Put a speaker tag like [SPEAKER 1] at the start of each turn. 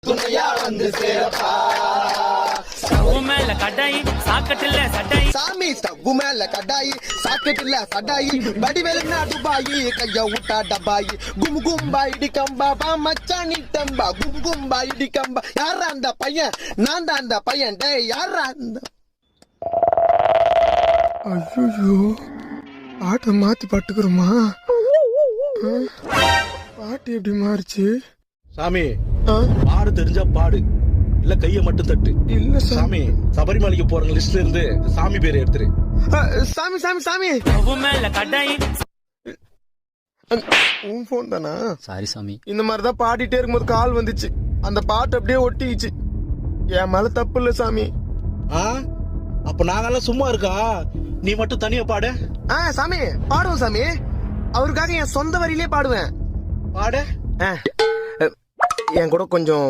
[SPEAKER 1] துணையா வந்து சேரப்பா.
[SPEAKER 2] மேல கடாயி சாக்கட்டில்ல சட்டாயி
[SPEAKER 1] சாமி ஸ்டவ் மேல கடாயி சாக்கெட்டில்ல சடாயி வடிவேலுனா துபாயி கைய ஊட்டா டபாயி கும் கும்பா இடிக்கம்பா பா மச்சானி தம்பா கும் கும்பா இடிக்கம்பா. யாரா அந்த பையன்? நான் தான் அந்த பையன். டேய் யாரா அந்த? ஐயோ பாட்டை மாத்தி பாட்டுக்கிறோமா? பாட்டு எப்படி மாறிச்சு?
[SPEAKER 3] சாமி பாடு தெரிஞ்சா பாடு, இல்ல கைய மட்டும் தட்டு.
[SPEAKER 1] இல்ல
[SPEAKER 3] சாமி சபரிமலைக்கு போறவங்க லிஸ்ட்ல இருந்து சாமி பேரை எடுத்துரு.
[SPEAKER 1] சாமி சாமி சாமி
[SPEAKER 2] மேல கடாயி.
[SPEAKER 1] உன் போன் தானா?
[SPEAKER 4] சாரி சாமி.
[SPEAKER 1] இந்த மாதிரிதான் பாடிட்டே இருக்கும்போது கால் வந்துச்சு, அந்த பாட்டு அப்படியே ஒட்டிக்கிச்சு. என் மேல தப்பு இல்ல சாமி.
[SPEAKER 3] அப்ப நாங்கெல்லாம் சும்மா இருக்கா, நீ மட்டும் தனியா பாடு.
[SPEAKER 1] சாமி பாடுவோம் சாமி. அவருக்காக என் சொந்த வரியிலே பாடுவேன்.
[SPEAKER 3] பாடு.
[SPEAKER 1] என் கூட கொஞ்சம்